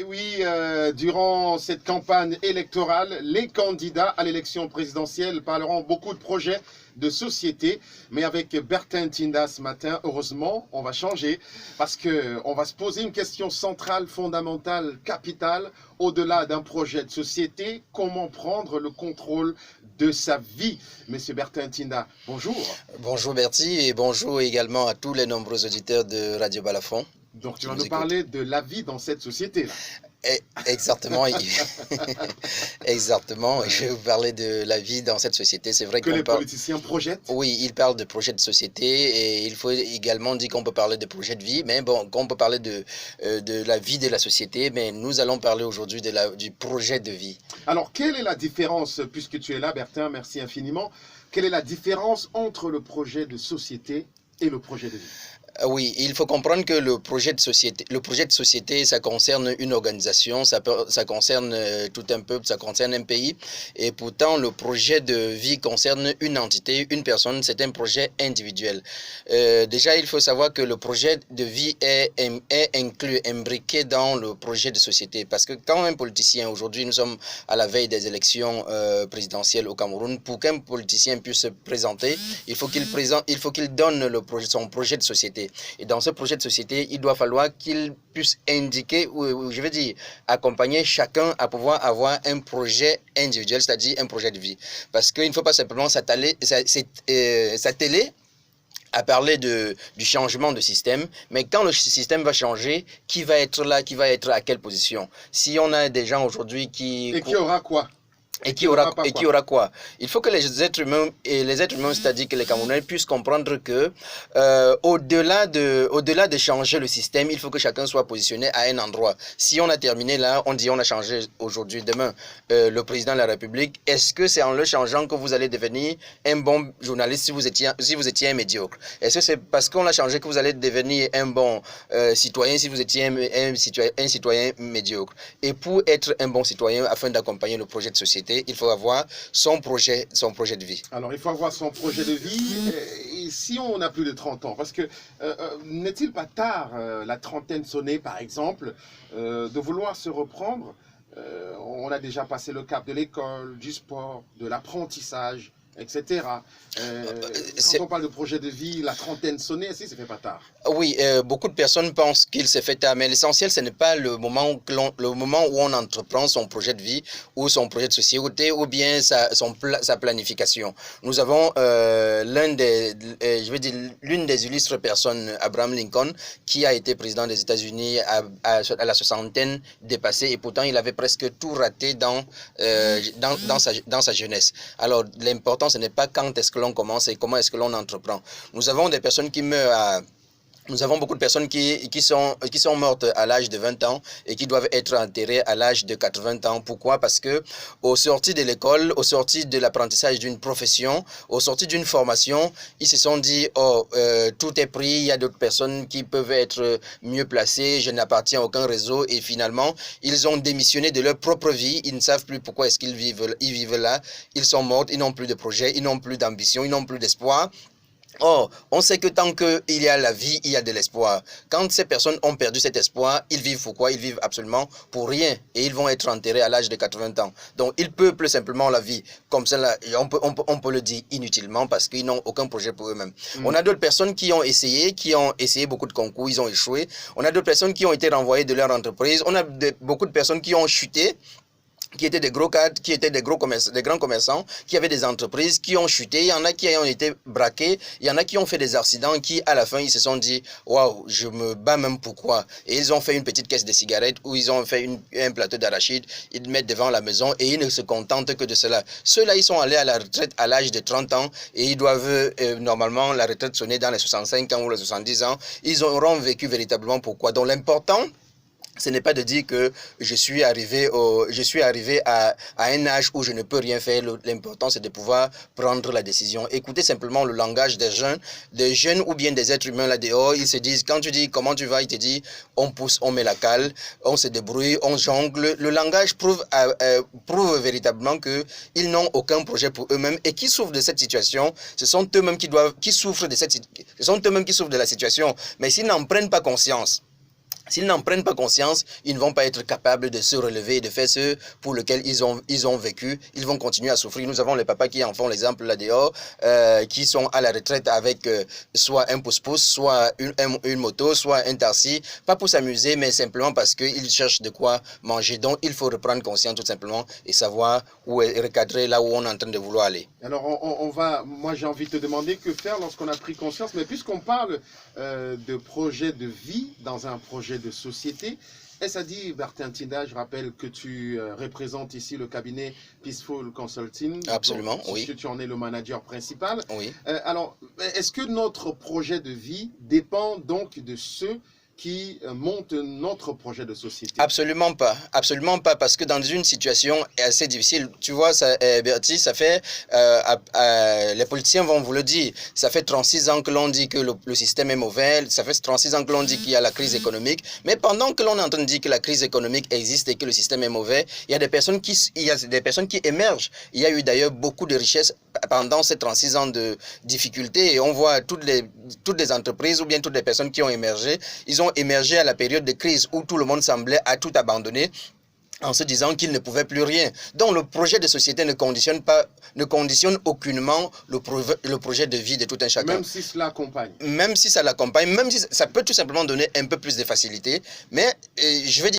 Et oui, durant cette campagne électorale, les candidats à l'élection présidentielle parleront beaucoup de projets de société. Mais avec Bertin Tinda ce matin, heureusement, on va changer parce qu'on va se poser une question centrale, fondamentale, capitale. Au-delà d'un projet de société, comment prendre le contrôle de sa vie? Monsieur Bertin Tinda, bonjour. Bonjour Bertie et bonjour également à tous les nombreux auditeurs de Radio Balafon. Donc tu vas nous parler de la vie dans cette société-là. Exactement, exactement. Je vais vous parler de la vie dans cette société. C'est vrai que les politiciens projettent. Oui, ils parlent de projets de société et il faut également dire qu'on peut parler de projets de vie, mais bon, qu'on peut parler de la vie de la société, mais nous allons parler aujourd'hui du projet de vie. Alors, quelle est la différence, puisque tu es là, Bertin, merci infiniment, quelle est la différence entre le projet de société et le projet de vie? Oui, il faut comprendre que le projet de société, ça concerne une organisation, ça concerne tout un peuple, ça concerne un pays. Et pourtant, le projet de vie concerne une entité, une personne, c'est un projet individuel. Déjà, il faut savoir que le projet de vie est inclus, imbriqué dans le projet de société. Parce que quand un politicien, aujourd'hui, nous sommes à la veille des élections présidentielles au Cameroun, pour qu'un politicien puisse se présenter, il faut qu'il donne son projet de société. Et dans ce projet de société, il doit falloir qu'il puisse indiquer, ou je veux dire, accompagner chacun à pouvoir avoir un projet individuel, c'est-à-dire un projet de vie. Parce qu'il ne faut pas simplement s'atteler à parler du changement de système, mais quand le système va changer, qui va être là, qui va être à quelle position? Si on a des gens aujourd'hui qui... Et qui aura quoi? Et qui aura quoi? Il faut que les êtres humains, c'est-à-dire que les Camerounais puissent comprendre que au-delà de changer le système, il faut que chacun soit positionné à un endroit. Si on a terminé là, on dit on a changé aujourd'hui, demain, le président de la République, est-ce que c'est en le changeant que vous allez devenir un bon journaliste si vous étiez un médiocre? Est-ce que c'est parce qu'on a changé que vous allez devenir un bon citoyen si vous étiez un citoyen médiocre? Et pour être un bon citoyen, afin d'accompagner le projet de société, il faut avoir son projet de vie. Alors, il faut avoir son projet de vie. Et si on a plus de 30 ans, parce que n'est-il pas tard, la trentaine sonnée par exemple, de vouloir se reprendre? On a déjà passé le cap de l'école, du sport, de l'apprentissage, etc. Quand on parle de projet de vie, la trentaine sonnée, si ça fait pas tard. Oui, beaucoup de personnes pensent qu'il se fait tard, mais l'essentiel, ce n'est pas le moment où on entreprend son projet de vie ou son projet de société ou bien sa planification. Nous avons l'une des illustres personnes, Abraham Lincoln, qui a été président des États-Unis à la soixantaine dépassée et pourtant il avait presque tout raté dans sa jeunesse. Alors l'important, ce n'est pas quand est-ce que l'on commence et comment est-ce que l'on entreprend. Nous avons des personnes qui meurent Nous avons beaucoup de personnes qui sont mortes à l'âge de 20 ans et qui doivent être enterrées à l'âge de 80 ans. Pourquoi? Parce que au sorti de l'école, au sorti de l'apprentissage d'une profession, au sorti d'une formation, ils se sont dit tout est pris, il y a d'autres personnes qui peuvent être mieux placées, je n'appartiens à aucun réseau et finalement, ils ont démissionné de leur propre vie, ils ne savent plus pourquoi est-ce qu'ils vivent là, ils sont morts, ils n'ont plus de projet, ils n'ont plus d'ambition, ils n'ont plus d'espoir. Or, on sait que tant qu'il y a la vie, il y a de l'espoir. Quand ces personnes ont perdu cet espoir, ils vivent pourquoi? Ils vivent absolument pour rien. Et ils vont être enterrés à l'âge de 80 ans. Donc, ils peuplent simplement la vie. Comme ça, on peut le dire inutilement parce qu'ils n'ont aucun projet pour eux-mêmes. On a d'autres personnes qui ont essayé beaucoup de concours, ils ont échoué. On a d'autres personnes qui ont été renvoyées de leur entreprise. On a beaucoup de personnes qui ont chuté, qui étaient des gros cadres, qui étaient des grands commerçants, qui avaient des entreprises, qui ont chuté, il y en a qui ont été braqués, il y en a qui ont fait des accidents, qui à la fin ils se sont dit waouh, je me bats même pourquoi. Et ils ont fait une petite caisse de cigarettes ou ils ont fait un plateau d'arachide, ils le mettent devant la maison et ils ne se contentent que de cela. Ceux-là, ils sont allés à la retraite à l'âge de 30 ans et ils doivent normalement la retraite sonner dans les 65 ans ou les 70 ans. Ils auront vécu véritablement pourquoi. Donc l'important, ce n'est pas de dire que je suis arrivé à un âge où je ne peux rien faire. L'important, c'est de pouvoir prendre la décision. Écoutez simplement le langage des jeunes ou bien des êtres humains là dehors. Ils se disent, quand tu dis comment tu vas, ils te disent, on pousse, on met la cale, on se débrouille, on jongle. Le langage prouve véritablement qu'ils n'ont aucun projet pour eux-mêmes et qui souffrent de cette situation. Ce sont eux-mêmes qui souffrent de la situation. Mais s'ils n'en prennent pas conscience, S'ils n'en prennent pas conscience, ils ne vont pas être capables de se relever et de faire ce pour lequel ils ont vécu. Ils vont continuer à souffrir. Nous avons les papas qui en font l'exemple là dehors, qui sont à la retraite avec soit un pouce-pouce, soit une moto, soit un taxi. Pas pour s'amuser, mais simplement parce qu'ils cherchent de quoi manger. Donc, il faut reprendre conscience tout simplement et savoir où est recadrer là où on est en train de vouloir aller. Alors, moi j'ai envie de te demander que faire lorsqu'on a pris conscience, mais puisqu'on parle de projet de vie dans un projet de société, est-ce à dire, Bertin Tinda, je rappelle que tu représentes ici le cabinet Peaceful Consulting. Absolument, donc, oui. Tu en es le manager principal. Oui. Alors, est-ce que notre projet de vie dépend donc de ceux qui montent notre projet de société? Absolument pas, parce que dans une situation assez difficile, tu vois, ça, Bertie, ça fait, les politiciens vont vous le dire, ça fait 36 ans que l'on dit que le système est mauvais, ça fait 36 ans que l'on dit qu'il y a la crise économique, mais pendant que l'on est en train de dire que la crise économique existe et que le système est mauvais, il y a des personnes qui émergent. Il y a eu d'ailleurs beaucoup de richesses pendant ces 36 ans de difficultés et on voit toutes les entreprises ou bien toutes les personnes qui ont émergé, ils ont émergé à la période de crise où tout le monde semblait à tout abandonner en se disant qu'il ne pouvait plus rien. Donc le projet de société ne conditionne aucunement le projet de vie de tout un chacun. Même si cela accompagne. Même si ça l'accompagne, même si ça peut tout simplement donner un peu plus de facilité, mais je veux dire